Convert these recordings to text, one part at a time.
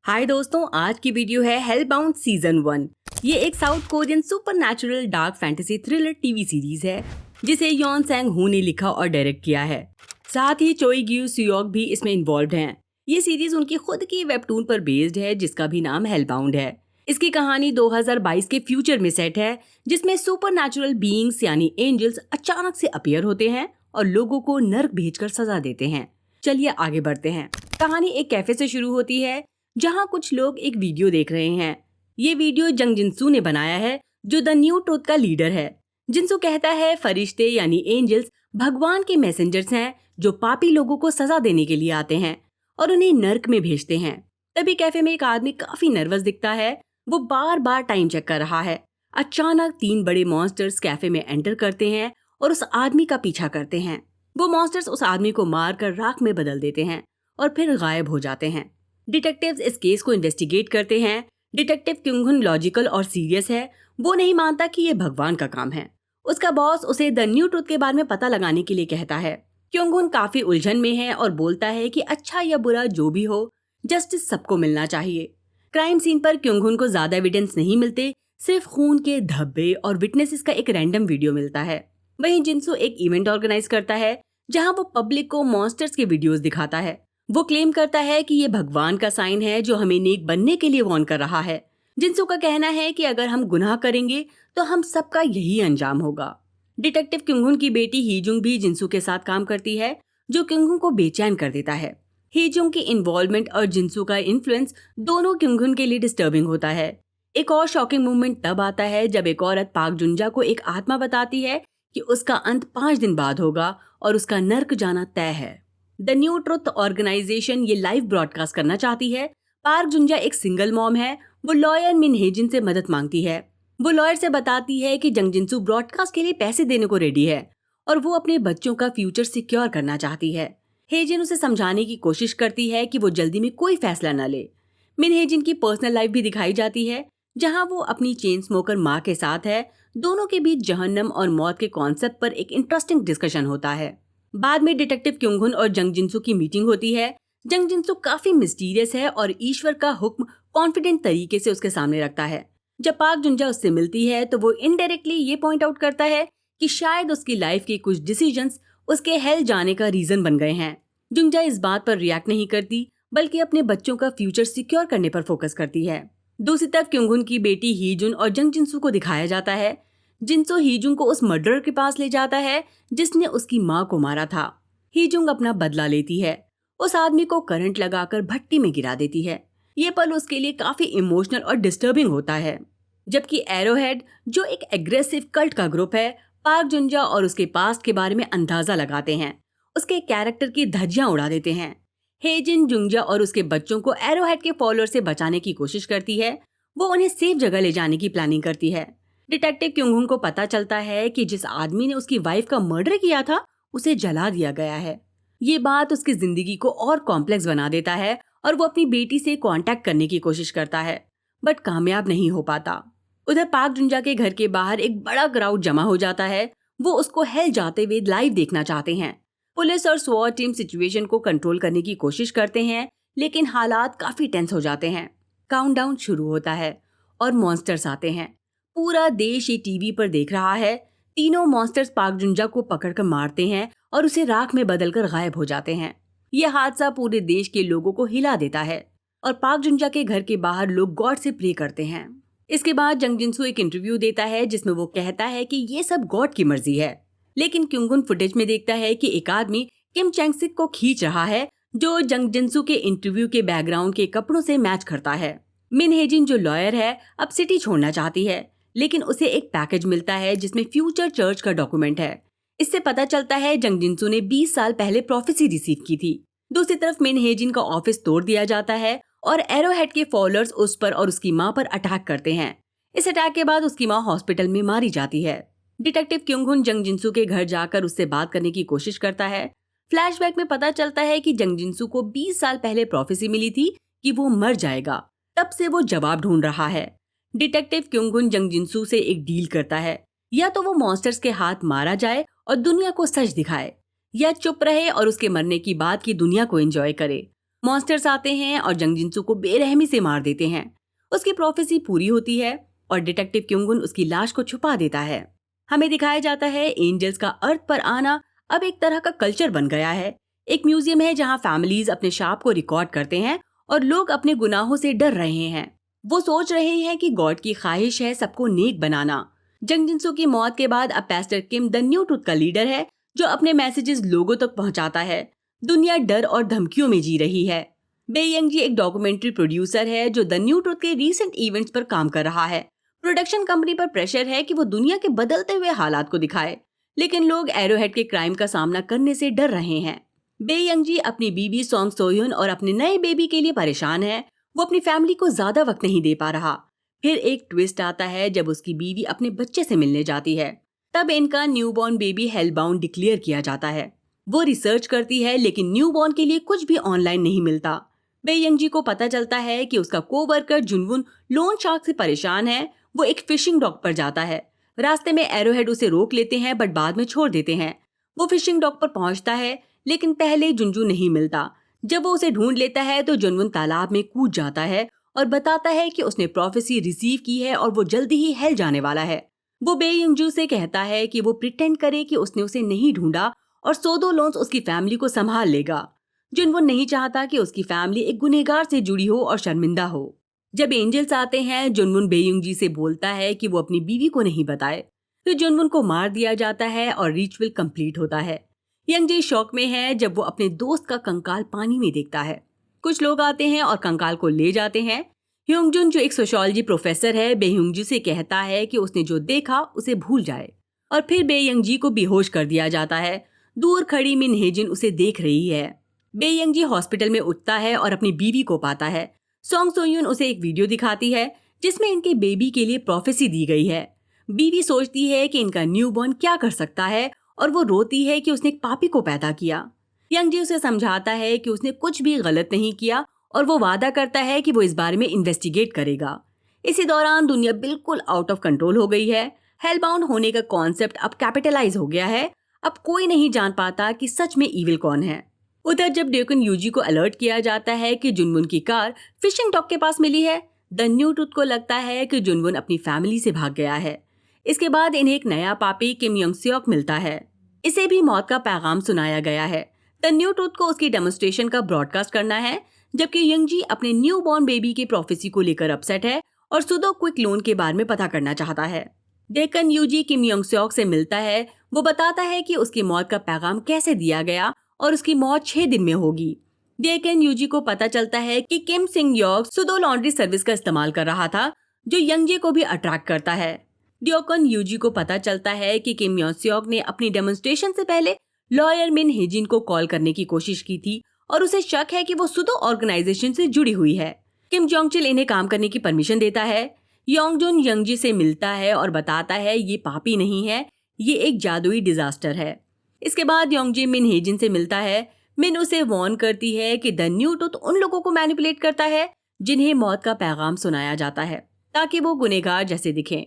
हाय दोस्तों, आज की वीडियो है हेलबाउंड सीजन 1। ये एक south Korean supernatural dark fantasy thriller TV series है जिसे यॉन सैंग हू ने लिखा और डायरेक्ट किया है। साथ ही चोई ग्यू सुयोक भी इसमें इन्वॉल्व हैं। ये सीरीज उनकी खुद की वेबटून पर बेस्ड है जिसका भी नाम हेलबाउंड है। इसकी कहानी 2022 के फ्यूचर में सेट है जिसमें सुपरनैचुरल बीइंग्स यानी एंजल्स अचानक से अपीयर होते हैं और लोगों को नर्क भेजकर सजा देते हैं। चलिए आगे बढ़ते हैं। कहानी एक कैफे से शुरू होती है जहां कुछ लोग एक वीडियो देख रहे हैं। ये वीडियो जंग जिनसू ने बनाया है जो द न्यू ट्रुथ का लीडर है। जिनसू कहता है फरिश्ते यानी एंजल्स भगवान के मैसेंजर्स हैं जो पापी लोगों को सजा देने के लिए आते हैं और उन्हें नर्क में भेजते हैं। तभी कैफे में एक आदमी काफी नर्वस दिखता है। वो बार बार टाइम चेक कर रहा है। अचानक 3 बड़े मॉन्स्टर्स कैफे में एंटर करते हैं और उस आदमी का पीछा करते हैं। वो मॉन्स्टर्स उस आदमी को मारकर राख में बदल देते हैं और फिर गायब हो जाते हैं। डिटेक्टिव्स इस केस को इन्वेस्टिगेट करते हैं। डिटेक्टिव क्योंगुन लॉजिकल और सीरियस है। वो नहीं मानता कि ये भगवान का काम है। उसका बॉस उसे द न्यू ट्रुथ के बारे में पता लगाने के लिए कहता है। क्योंगुन काफी उलझन में है और बोलता है कि अच्छा या बुरा जो भी हो, जस्टिस सबको मिलना चाहिए। क्राइम सीन पर क्योंगुन को ज्यादा एविडेंस नहीं मिलते, सिर्फ खून के धब्बे और विटनेसेस का एक रैंडम वीडियो मिलता है। वहीं जिनसू एक इवेंट ऑर्गेनाइज करता है जहां वो पब्लिक को मॉन्स्टर्स के वीडियोस दिखाता है। वो क्लेम करता है कि ये भगवान का साइन है जो हमें नेक बनने के लिए वार्न कर रहा है। जिनसू का कहना है कि अगर हम गुनाह करेंगे तो हम सबका यही अंजाम होगा। डिटेक्टिव क्योंगुन की बेटी हीजुंग भी जिनसू के साथ काम करती है जो क्योंगुन को बेचैन कर देता है। हीजुंग की इन्वॉल्वमेंट और जिनसू का इन्फ्लुएंस दोनों क्योंगुन के लिए डिस्टर्बिंग होता है। एक और शॉकिंग मूवमेंट तब आता है जब एक औरत पाक जुंजा को एक आत्मा बताती है कि उसका अंत 5 दिन बाद होगा और उसका नर्क जाना तय है। द न्यू ट्रुथ ऑर्गेनाइजेशन ये लाइव ब्रॉडकास्ट करना चाहती है। पार्क जुंजा एक सिंगल मॉम है। वो लॉयर मिन हेजिन से मदद मांगती है। वो लॉयर से बताती है कि जंग जिनसू ब्रॉडकास्ट के लिए पैसे देने को रेडी है और वो अपने बच्चों का फ्यूचर सिक्योर करना चाहती है। हेजिन उसे समझाने की कोशिश करती है कि वो जल्दी में कोई फैसला न ले। मिन हेजिन की पर्सनल लाइफ भी दिखाई जाती है जहां वो अपनी चेन स्मोकर माँ के साथ है। दोनों के बीच जहन्नम और मौत के कॉन्सेप्ट पर एक इंटरेस्टिंग डिस्कशन होता है। बाद में डिटेक्टिव क्योंगुन और जंग जिनसू की मीटिंग होती है। जंग जिनसू काफी मिस्टीरियस है और ईश्वर का हुक्म कॉन्फिडेंट तरीके से उसके सामने रखता है। जब पाक जुंजा उससे मिलती है तो वो इनडायरेक्टली ये पॉइंट आउट करता है कि शायद उसकी लाइफ के कुछ डिसीजंस उसके हेल जाने का रीजन बन गए हैं। जुंजा इस बात पर रिएक्ट नहीं करती बल्कि अपने बच्चों का फ्यूचर सिक्योर करने पर फोकस करती है। दूसरी तरफ क्योंगुन की बेटी हीजुन और जंग जिनसू को दिखाया जाता है। जिनसू हीजुंग को उस मर्डरर के पास ले जाता है जिसने उसकी माँ को मारा था। हीजुंग अपना बदला लेती है। उस आदमी को करंट लगाकर भट्टी में गिरा देती है। ये पल उसके लिए काफी इमोशनल और डिस्टर्बिंग होता है। जबकि एरोहेड जो एक एग्रेसिव कल्ट का ग्रुप है, पार्क जुंजा और उसके पास्ट के बारे में अंदाजा लगाते हैं। उसके कैरेक्टर की धज्जियां उड़ा देते हैं। हेजिन जुंजा और उसके बच्चों को एरोहेड के फॉलोअर से बचाने की कोशिश करती है। वो उन्हें सेफ जगह ले जाने की प्लानिंग करती है। डिटेक्टिव क्योंगुन को पता चलता है कि जिस आदमी ने उसकी वाइफ का मर्डर किया था उसे जला दिया गया है। ये बात उसकी जिंदगी को और कॉम्प्लेक्स बना देता है और वो अपनी बेटी से कांटेक्ट करने की कोशिश करता है बट कामयाब नहीं हो पाता। उधर पाक जुंजा के घर के बाहर एक बड़ा क्राउड जमा हो जाता है। वो उसको हेल जाते हुए लाइव देखना चाहते हैं। पुलिस और स्वॉट टीम सिचुएशन को कंट्रोल करने की कोशिश करते हैं लेकिन हालात काफी टेंस हो जाते हैं। काउंटडाउन शुरू होता है और मॉन्स्टर्स आते हैं। पूरा देश ये टीवी पर देख रहा है। तीनों मॉन्स्टर्स पाक जुंजा को पकड़कर मारते हैं और उसे राख में बदलकर गायब हो जाते हैं। ये हादसा पूरे देश के लोगों को हिला देता है और पाक जुंजा के घर के बाहर लोग गॉड से प्रे करते हैं। इसके बाद जंग जिनसू एक इंटरव्यू देता है जिसमें वो कहता है कि ये सब गॉड की मर्जी है। लेकिन क्योंगुन फुटेज में देखता है कि एक आदमी किम चैंग-सिक को खींच रहा है जो जंग जिनसू के इंटरव्यू के बैकग्राउंड के कपड़ों से मैच करता है। मिन हेजिन जो लॉयर है अब सिटी छोड़ना चाहती है लेकिन उसे एक पैकेज मिलता है जिसमें फ्यूचर चर्च का डॉक्यूमेंट है। इससे पता चलता है जंग जिनसू ने 20 साल पहले प्रोफेसी रिसीव की थी। दूसरी तरफ मिन हेजिन का ऑफिस तोड़ दिया जाता है और एरोहेड के फॉलोअर्स उस पर और उसकी मां पर अटैक करते हैं। इस अटैक के बाद उसकी मां हॉस्पिटल में मारी जाती है। डिटेक्टिव क्योंगुन जंग जिनसू के घर जाकर उससे बात करने की कोशिश करता है। फ्लैशबैक में पता चलता है कि जंग जिनसू को 20 साल पहले प्रोफेसी मिली थी कि वो मर जाएगा। तब से वो जवाब ढूंढ रहा है। डिटेक्टिव क्योंगुन जंग जिनसू से एक डील करता है, या तो वो मॉन्स्टर्स के हाथ मारा जाए और दुनिया को सच दिखाए, या चुप रहे और उसके मरने की बात की दुनिया को एंजॉय करे। मॉन्स्टर्स आते हैं और जंग जिनसू को बेरहमी से मार देते हैं। उसकी प्रोफेसी पूरी होती है और डिटेक्टिव क्योंगुन उसकी लाश को छुपा देता है। हमें दिखाया जाता है एंजल्स का अर्थ पर आना अब एक तरह का कल्चर बन गया है। एक म्यूजियम है जहाँ फैमिलीज अपने शाप को रिकॉर्ड करते हैं और लोग अपने गुनाहों से डर रहे हैं। वो सोच रहे हैं कि गॉड की ख्वाहिश है सबको नेक बनाना। जंग जिनसू की मौत के बाद अब पैस्टर किम द न्यू ट्रुथ का लीडर है जो अपने मैसेजेस लोगों तक पहुंचाता है। दुनिया डर और धमकियों में जी रही है। बेयंग जी एक डॉक्यूमेंट्री प्रोड्यूसर है जो द न्यू ट्रुथ के रीसेंट इवेंट्स पर काम कर रहा है। प्रोडक्शन कंपनी पर प्रेशर है कि वो दुनिया के बदलते हुए हालात को दिखाए, लेकिन लोग एरोहेड के क्राइम का सामना करने से डर रहे हैं। बेयंग जी अपनी बीवी सोंग सोह्युन और अपने नए बेबी के लिए परेशान है। वो अपनी फैमिली को ज्यादा वक्त नहीं दे पा रहा। फिर एक ट्विस्ट आता है जब उसकी बीवी अपने बच्चे से मिलने जाती है। तब इनका न्यूबॉर्न बेबी हेलबाउंड डिक्लेयर किया जाता है। वो रिसर्च करती है लेकिन न्यूबॉर्न के लिए कुछ भी ऑनलाइन नहीं मिलता। बेयंग जी को पता चलता है कि उसका कोवर्कर जुनवुन लोन शार्क से परेशान है। वो एक फिशिंग डॉक पर जाता है। रास्ते में एरोहेड उसे रोक लेते हैं बट बाद में छोड़ देते हैं। वो फिशिंग डॉक पर पहुंचता है लेकिन पहले जुनजू नहीं मिलता। जब वो उसे ढूंढ लेता है तो जुनवुन तालाब में कूद जाता है और बताता है कि उसने प्रोफेसी रिसीव की है और वो जल्दी ही हेल जाने वाला है। वो बेयंगजू से कहता है कि वो प्रिटेंड करे कि उसने उसे नहीं ढूंढा और सोदो लोन्स उसकी फैमिली को संभाल लेगा। जुनवुन नहीं चाहता कि उसकी फैमिली एक गुनहगार से जुड़ी हो और शर्मिंदा हो। जब एंजल्स आते हैं जुनवुन बेयंग जी से बोलता है कि वो अपनी बीवी को नहीं बताए। फिर जुनवुन को मार दिया जाता है और रिचुअल कंप्लीट होता है। यंग जी शॉक में है जब वो अपने दोस्त का कंकाल पानी में देखता है। कुछ लोग आते हैं और कंकाल को ले जाते हैं। ह्योंगजुन जो एक सोशियोलॉजी प्रोफेसर है बेयंग जी से कहता है कि उसने जो देखा उसे भूल जाए और फिर बेयंग जी को बेहोश कर दिया जाता है। दूर खड़ी मिन हेजिन उसे देख रही है। बेयंग जी हॉस्पिटल में उठता है और अपनी बीवी को पाता है। सोंग सोह्युन उसे एक वीडियो दिखाती है जिसमें इनके बेबी के लिए प्रोफेसी दी गई है। बीवी सोचती है कि इनका न्यूबॉर्न क्या कर सकता है और वो रोती है कि उसने एक पापी को पैदा किया। यंग जी उसे समझाता है कि उसने कुछ भी गलत नहीं किया और वो वादा करता है कि वो इस बारे में इन्वेस्टिगेट करेगा। इसी दौरान दुनिया बिल्कुल आउट ऑफ कंट्रोल हो गई है। हेलबाउंड होने का कॉन्सेप्ट अब कैपिटलाइज हो गया है। अब कोई नहीं जान पाता कि सच में इविल कौन है। उधर जब ड्यूकन यूजी को अलर्ट किया जाता है कि जुनवुन की कार फिशिंग डॉक के पास मिली है, द न्यू ट्रुथ को लगता है कि जुनवुन अपनी फैमिली से भाग गया है। इसके बाद इन्हें एक नया पापी किम योंग सियोक मिलता है। इसे भी मौत का पैगाम सुनाया गया है। द न्यू ट्रुथ को उसकी डेमोन्स्ट्रेशन का ब्रॉडकास्ट करना है, जबकि यंग जी अपने न्यू बॉर्न बेबी के प्रोफेसी को लेकर अपसेट है और सुडो क्विक लोन के बारे में पता करना चाहता है। डेकन यूजी किम योंग सियोक से मिलता है। वो बताता है कि उसकी मौत का पैगाम कैसे दिया गया और उसकी मौत 6 दिन में होगी। डेकन यूजी को पता चलता है कि किम सिंग योक सुडो लॉन्ड्री सर्विस का इस्तेमाल कर रहा था जो यंग जी को भी अट्रैक्ट करता है। ड्योकन यूजी को पता चलता है कि किम योंग सियोक ने अपनी डेमोन्स्ट्रेशन से पहले लॉयर मिन हेजिन को कॉल करने की कोशिश की थी और उसे शक है कि वो सुडो ऑर्गेनाइजेशन से जुड़ी हुई है। किम जोंगचिल इन्हें काम करने की परमिशन देता है। योंगजुन यंग जी से मिलता है और बताता है ये पापी नहीं है, ये एक जादुई डिजास्टर है। इसके बाद योंगजी मिन हेजिन से मिलता है। मिन उसे वार्न करती है कि द न्यू ट्रुथ उन लोगों को मैनिपुलेट करता है जिन्हें मौत का पैगाम सुनाया जाता है ताकि वो गुनहगार जैसे दिखें।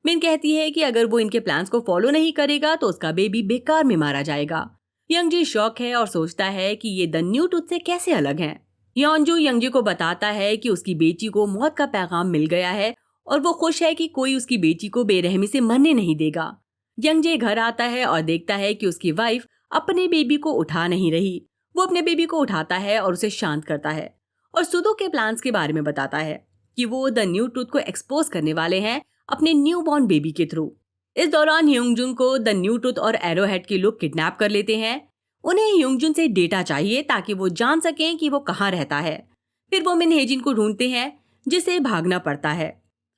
मिन कहती है कि अगर वो इनके प्लान्स को फॉलो नहीं करेगा तो उसका बेबी बेकार में मारा जाएगा। यंगजी शॉक है और सोचता है कि ये द न्यू ट्रुथ से कैसे अलग हैं। योंजू यंगजी को बताता है कि उसकी बेटी को मौत का पैगाम मिल गया है और वो खुश है कि कोई उसकी बेटी को बेरहमी से मरने नहीं देगा। यंगजे घर आता है और देखता है कि उसकी वाइफ अपने बेबी को उठा नहीं रही। वो अपने बेबी को उठाता है और उसे शांत करता है और सुडो के प्लान्स के बारे में बताता है कि वो द न्यू ट्रुथ को एक्सपोज करने वाले हैं अपने न्यू बॉर्न बेबी के थ्रू। इस दौरान ह्योंगजुन को द न्यू ट्रुथ और एरोहेड के लोग किडनैप कर लेते हैं। उन्हें ह्योंगजुन से डेटा चाहिए ताकि वो जान सकें कि वो कहाँ रहता है। फिर वो मिन हेजिन को ढूंढते हैं जिसे भागना पड़ता है।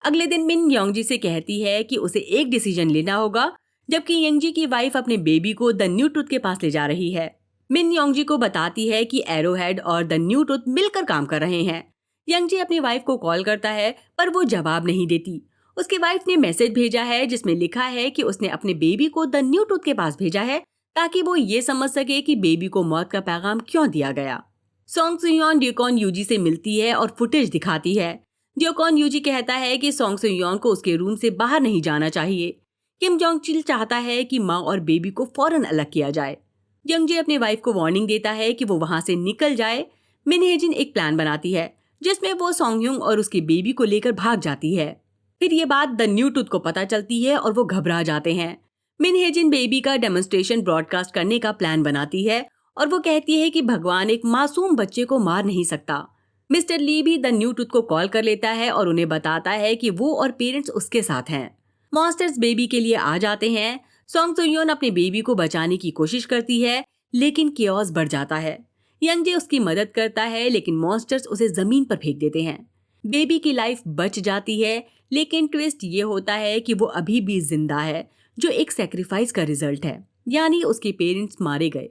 अगले दिन मिन योंगजी से कहती है कि उसे एक डिसीजन लेना होगा, जबकि यंगजी की वाइफ अपने बेबी को द न्यू ट्रुथ के पास ले जा रही है। मिन योंगजी को बताती है कि एरोहेड और द न्यू ट्रुथ मिलकर काम कर रहे हैं। यंगजी अपनी वाइफ को कॉल करता है पर वो जवाब नहीं देती। उसकी वाइफ ने मैसेज भेजा है जिसमें लिखा है कि उसने अपने बेबी को द न्यू ट्रुथ के पास भेजा है ताकि वो ये समझ सके कि बेबी को मौत का पैगाम क्यों दिया गया। सोंग सुयोन ड्यूकॉन यूजी से मिलती है और फुटेज दिखाती है। ड्यूकॉन यूजी कहता है कि सोंग सुयोन को उसके रूम से बाहर नहीं जाना चाहिए। किम जोंगचिल चाहता है कि माँ और बेबी को फौरन अलग किया जाए। यंगजे अपने वाइफ को वार्निंग देता है कि वो वहां से निकल जाए। मिन हेजिन एक प्लान बनाती है जिसमें वो सॉन्गयुंग और उसके बेबी को लेकर भाग जाती है। फिर ये बात द न्यू टूथ को पता चलती है और वो घबरा जाते हैं। मिन हेजिन बेबी का डेमोन्स्ट्रेशन ब्रॉडकास्ट करने का प्लान बनाती है और वो कहती है कि भगवान एक मासूम बच्चे को मार नहीं सकता। मिस्टर ली भी द न्यू टूथ को कॉल कर लेता है और उन्हें बताता है कि वो और पेरेंट्स उसके साथ हैं। मॉन्स्टर्स बेबी के लिए आ जाते हैं। सॉन्ग सुयोन अपने बेबी को बचाने की कोशिश करती है लेकिन केओस बढ़ जाता है। यंगजे उसकी मदद करता है लेकिन मॉन्स्टर्स उसे जमीन पर फेंक देते हैं। बेबी की लाइफ बच जाती है लेकिन ट्विस्ट ये होता है कि वो अभी भी जिंदा है, जो एक सेक्रीफाइस का रिजल्ट है, यानी उसके पेरेंट्स मारे गए।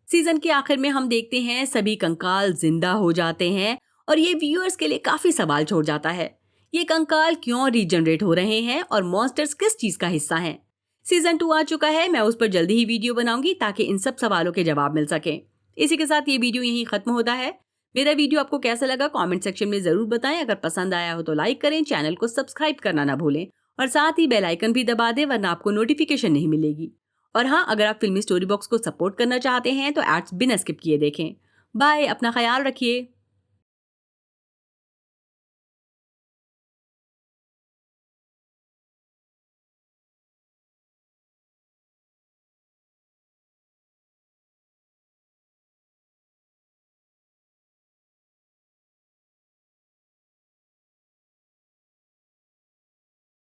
सीजन के आखिर में हम देखते हैं सभी कंकाल जिंदा हो जाते हैं और ये व्यूअर्स के लिए काफी सवाल छोड़ जाता है। ये कंकाल क्यों रीजनरेट हो रहे हैं और मॉन्स्टर्स किस चीज का हिस्सा हैं? सीजन 2 आ चुका है, मैं उस पर जल्दी ही वीडियो बनाऊंगी ताकि इन सब सवालों के जवाब मिल सके। इसी के साथ ये वीडियो यहीं खत्म होता है। मेरा वीडियो आपको कैसा लगा कमेंट सेक्शन में जरूर बताएं। अगर पसंद आया हो तो लाइक करें, चैनल को सब्सक्राइब करना ना भूलें और साथ ही बेल आइकन भी दबा दें वरना आपको नोटिफिकेशन नहीं मिलेगी। और हाँ, अगर आप फिल्मी स्टोरी बॉक्स को सपोर्ट करना चाहते हैं तो एड्स बिना स्किप किए देखें। बाय, अपना ख्याल रखिए।